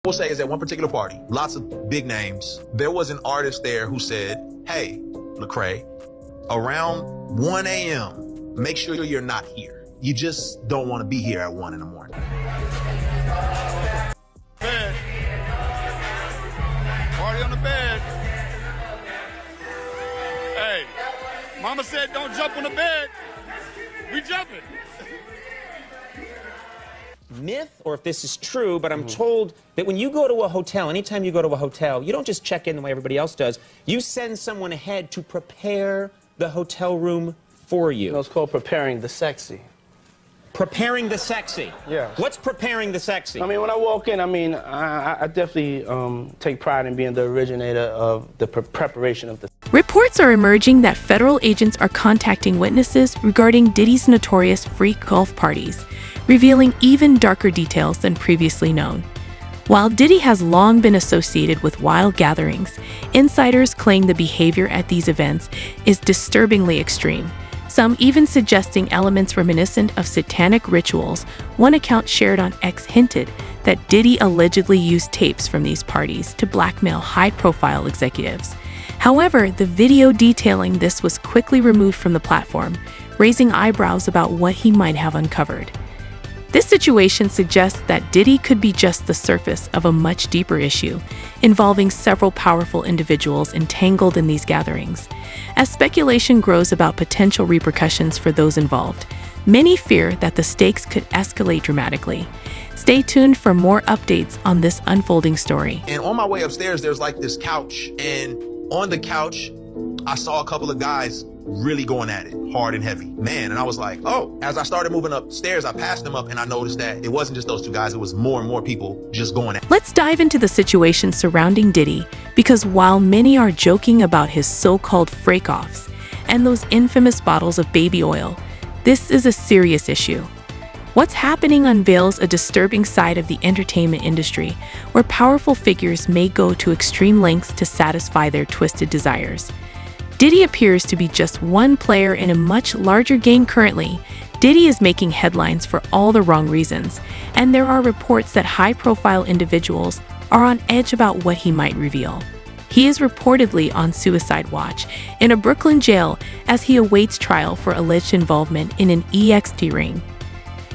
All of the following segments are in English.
Will say is at one particular party, lots of big names, there was an artist there who said, hey, Lecrae, around 1 a.m., make sure you're not here. You just don't want to be here at 1 in the morning. Bed. Party on the bed. Hey, mama said don't jump on the bed. We jumping. Myth, or if this is true, but I'm told that when you go to a hotel, anytime you go to a hotel, you don't just check in the way everybody else does. You send someone ahead to prepare the hotel room for you. No, it's called preparing the sexy. Preparing the sexy? Yeah. What's preparing the sexy? I mean, when I walk in, I definitely take pride in being the originator of the preparation of the. Reports are emerging that federal agents are contacting witnesses regarding Diddy's notorious freak golf parties, revealing even darker details than previously known. While Diddy has long been associated with wild gatherings, insiders claim the behavior at these events is disturbingly extreme, some even suggesting elements reminiscent of satanic rituals. One account shared on X hinted that Diddy allegedly used tapes from these parties to blackmail high-profile executives. However, the video detailing this was quickly removed from the platform, raising eyebrows about what he might have uncovered. This situation suggests that Diddy could be just the surface of a much deeper issue, involving several powerful individuals entangled in these gatherings. As speculation grows about potential repercussions for those involved, many fear that the stakes could escalate dramatically. Stay tuned for more updates on this unfolding story. And on my way upstairs, there's like this couch, and on the couch, I saw a couple of guys really going at it hard and heavy, man. And I was like, oh, as I started moving upstairs, I passed them up and I noticed that it wasn't just those two guys. It was more and more people just going at it. Let's dive into the situation surrounding Diddy, because while many are joking about his so-called freak-offs and those infamous bottles of baby oil, this is a serious issue. What's happening unveils a disturbing side of the entertainment industry, where powerful figures may go to extreme lengths to satisfy their twisted desires. Diddy appears to be just one player in a much larger game currently. Diddy is making headlines for all the wrong reasons, and there are reports that high-profile individuals are on edge about what he might reveal. He is reportedly on suicide watch in a Brooklyn jail as he awaits trial for alleged involvement in an EXT ring.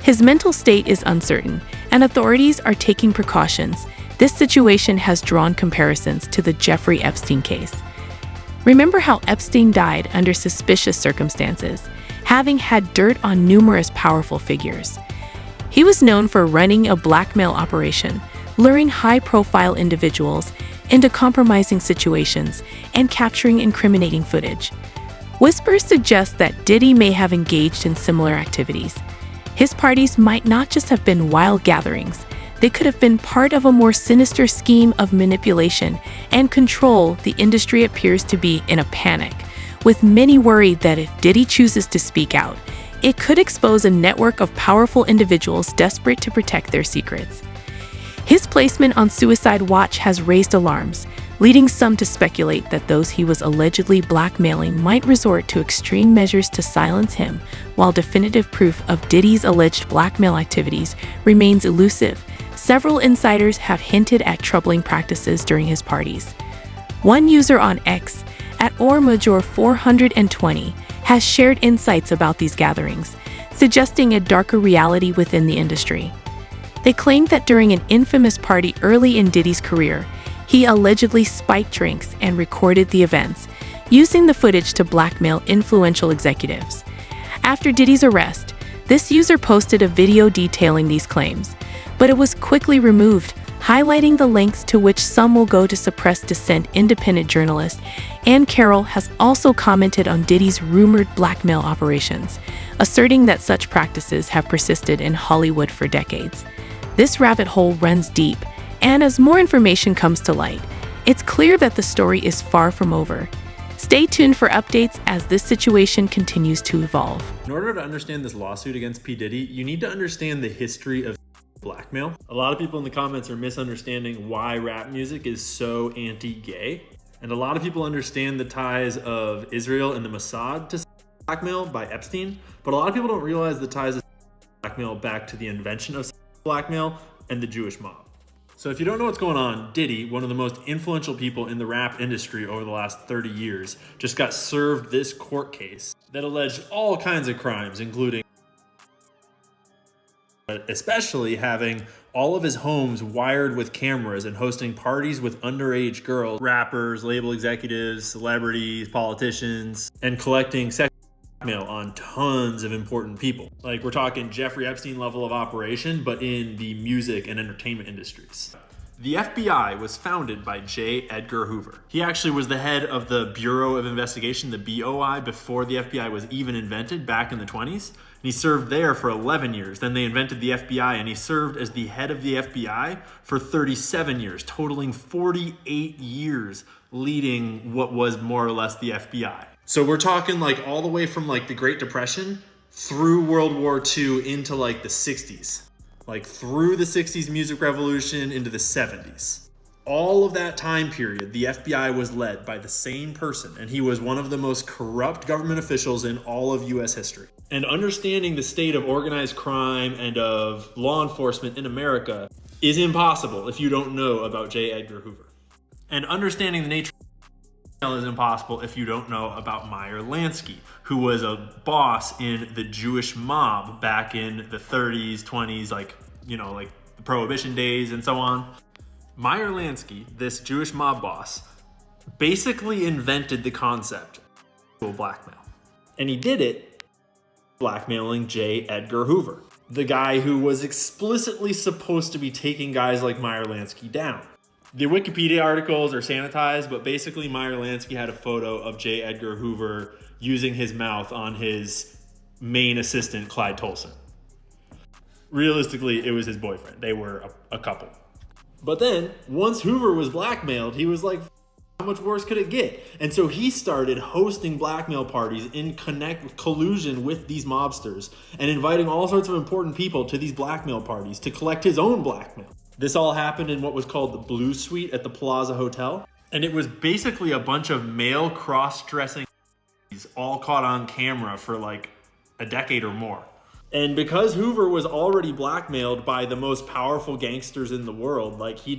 His mental state is uncertain, and authorities are taking precautions. This situation has drawn comparisons to the Jeffrey Epstein case. Remember how Epstein died under suspicious circumstances, having had dirt on numerous powerful figures. He was known for running a blackmail operation, luring high-profile individuals into compromising situations and capturing incriminating footage. Whispers suggest that Diddy may have engaged in similar activities. His parties might not just have been wild gatherings. They could have been part of a more sinister scheme of manipulation and control. The industry appears to be in a panic, with many worried that if Diddy chooses to speak out, it could expose a network of powerful individuals desperate to protect their secrets. His placement on suicide watch has raised alarms, leading some to speculate that those he was allegedly blackmailing might resort to extreme measures to silence him. While definitive proof of Diddy's alleged blackmail activities remains elusive, several insiders have hinted at troubling practices during his parties. One user on X, at @OrMajor420, has shared insights about these gatherings, suggesting a darker reality within the industry. They claimed that during an infamous party early in Diddy's career, he allegedly spiked drinks and recorded the events, using the footage to blackmail influential executives. After Diddy's arrest, this user posted a video detailing these claims, but it was quickly removed, highlighting the lengths to which some will go to suppress dissent. Independent journalist Ann Carroll has also commented on Diddy's rumored blackmail operations, asserting that such practices have persisted in Hollywood for decades. This rabbit hole runs deep, and as more information comes to light, it's clear that the story is far from over. Stay tuned for updates as this situation continues to evolve. In order to understand this lawsuit against P. Diddy, you need to understand the history of blackmail. A lot of people in the comments are misunderstanding why rap music is so anti-gay. And a lot of people understand the ties of Israel and the Mossad to blackmail by Epstein, but a lot of people don't realize the ties of blackmail back to the invention of blackmail and the Jewish mob. So if you don't know what's going on, Diddy, one of the most influential people in the rap industry over the last 30 years, just got served this court case that alleged all kinds of crimes, including especially having all of his homes wired with cameras and hosting parties with underage girls, rappers, label executives, celebrities, politicians, and collecting sex blackmail on tons of important people. Like, we're talking Jeffrey Epstein level of operation, but in the music and entertainment industries. The FBI was founded by J. Edgar Hoover. He actually was the head of the Bureau of Investigation, the BOI, before the FBI was even invented back in the 20s. And he served there for 11 years. Then they invented the FBI, and he served as the head of the FBI for 37 years, totaling 48 years leading what was more or less the FBI. So we're talking like all the way from like the Great Depression through World War II into like the 60s. Like through the 60s music revolution into the 70s. All of that time period, the FBI was led by the same person, and he was one of the most corrupt government officials in all of US history. And understanding the state of organized crime and of law enforcement in America is impossible if you don't know about J. Edgar Hoover. And understanding the nature is impossible if you don't know about Meyer Lansky, who was a boss in the Jewish mob back in the 30s, 20s, like the Prohibition days and so on. Meyer Lansky, this Jewish mob boss, basically invented the concept of blackmail. And he did it blackmailing J. Edgar Hoover, the guy who was explicitly supposed to be taking guys like Meyer Lansky down. The Wikipedia articles are sanitized, but basically Meyer Lansky had a photo of J. Edgar Hoover using his mouth on his main assistant, Clyde Tolson. Realistically, it was his boyfriend. They were a couple. But then, once Hoover was blackmailed, he was like, how much worse could it get? And so he started hosting blackmail parties in collusion with these mobsters and inviting all sorts of important people to these blackmail parties to collect his own blackmail. This all happened in what was called the Blue Suite at the Plaza Hotel. And it was basically a bunch of male cross-dressing all caught on camera for like a decade or more. And because Hoover was already blackmailed by the most powerful gangsters in the world, like he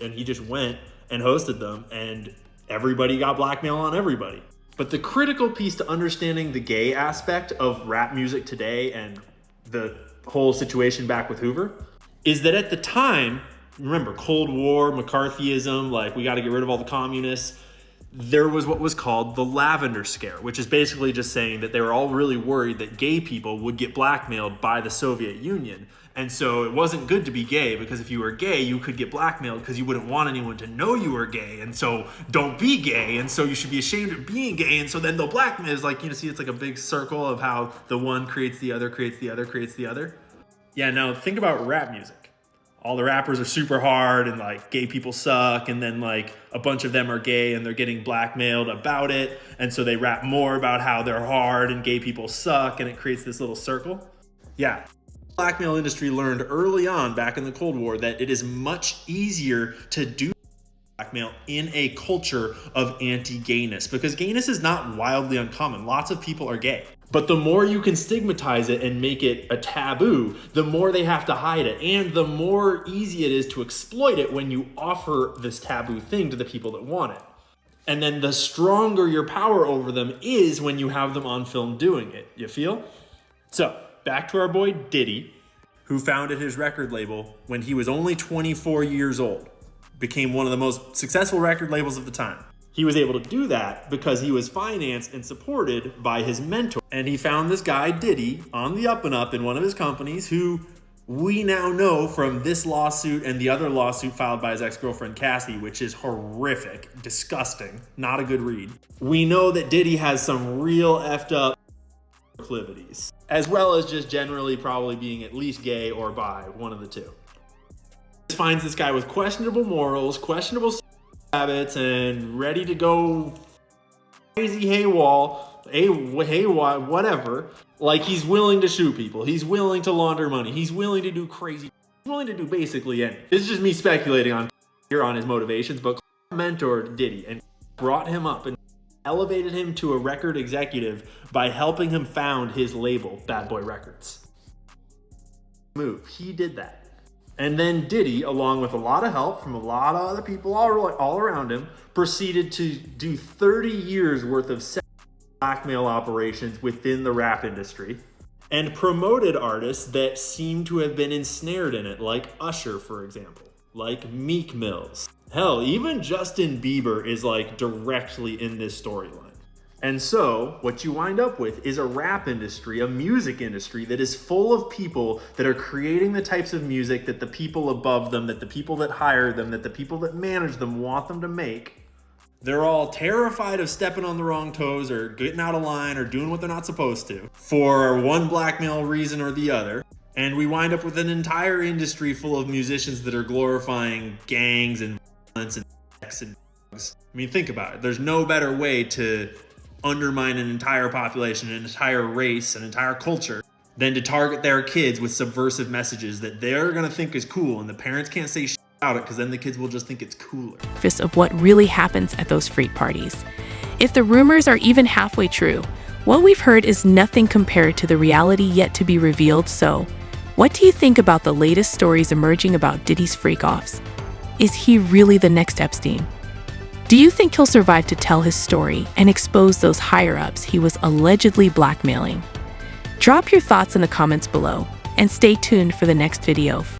just went and hosted them, and everybody got blackmail on everybody. But the critical piece to understanding the gay aspect of rap music today and the whole situation back with Hoover is that at the time, remember, Cold War, McCarthyism, like we got to get rid of all the communists. There was what was called the Lavender Scare, which is basically just saying that they were all really worried that gay people would get blackmailed by the Soviet Union. And so it wasn't good to be gay, because if you were gay, you could get blackmailed because you wouldn't want anyone to know you were gay. And so don't be gay. And so you should be ashamed of being gay. And so then they'll blackmail. It's like, see, it's like a big circle of how the one creates the other, creates the other, creates the other. Yeah, now think about rap music. All the rappers are super hard and like gay people suck, and then like a bunch of them are gay and they're getting blackmailed about it, and so they rap more about how they're hard and gay people suck, and it creates this little circle. Yeah. The blackmail industry learned early on back in the Cold War that it is much easier to do blackmail in a culture of anti-gayness, because gayness is not wildly uncommon. Lots of people are gay. But the more you can stigmatize it and make it a taboo, the more they have to hide it. And the more easy it is to exploit it when you offer this taboo thing to the people that want it. And then the stronger your power over them is when you have them on film doing it. You feel? So, back to our boy Diddy, who founded his record label when he was only 24 years old. Became one of the most successful record labels of the time. He was able to do that because he was financed and supported by his mentor. And he found this guy, Diddy, on the up and up in one of his companies, who we now know from this lawsuit and the other lawsuit filed by his ex-girlfriend Cassie, which is horrific, disgusting, not a good read. We know that Diddy has some real effed up proclivities, as well as just generally probably being at least gay or bi, one of the two. Finds this guy with questionable morals, questionable habits, and ready to go crazy whatever. Like, he's willing to shoot people, he's willing to launder money, he's willing to do crazy, he's willing to do basically anything. This is just me speculating on his motivations, but mentored Diddy and brought him up and elevated him to a record executive by helping him found his label, Bad Boy Records. He did that. And then Diddy, along with a lot of help from a lot of other people all around him, proceeded to do 30 years worth of blackmail operations within the rap industry and promoted artists that seem to have been ensnared in it, like Usher, for example, like Meek Mills. Hell, even Justin Bieber is like directly in this storyline. And so what you wind up with is a rap industry, a music industry that is full of people that are creating the types of music that the people above them, that the people that hire them, that the people that manage them want them to make. They're all terrified of stepping on the wrong toes or getting out of line or doing what they're not supposed to for one blackmail reason or the other. And we wind up with an entire industry full of musicians that are glorifying gangs and violence and sex and drugs. I mean, think about it. There's no better way to undermine an entire population, an entire race, an entire culture than to target their kids with subversive messages that they're going to think is cool, and the parents can't say shit about it because then the kids will just think it's cooler. Of what really happens at those freak parties. If the rumors are even halfway true, what we've heard is nothing compared to the reality yet to be revealed. So, what do you think about the latest stories emerging about Diddy's freak-offs? Is he really the next Epstein? Do you think he'll survive to tell his story and expose those higher-ups he was allegedly blackmailing? Drop your thoughts in the comments below and stay tuned for the next video.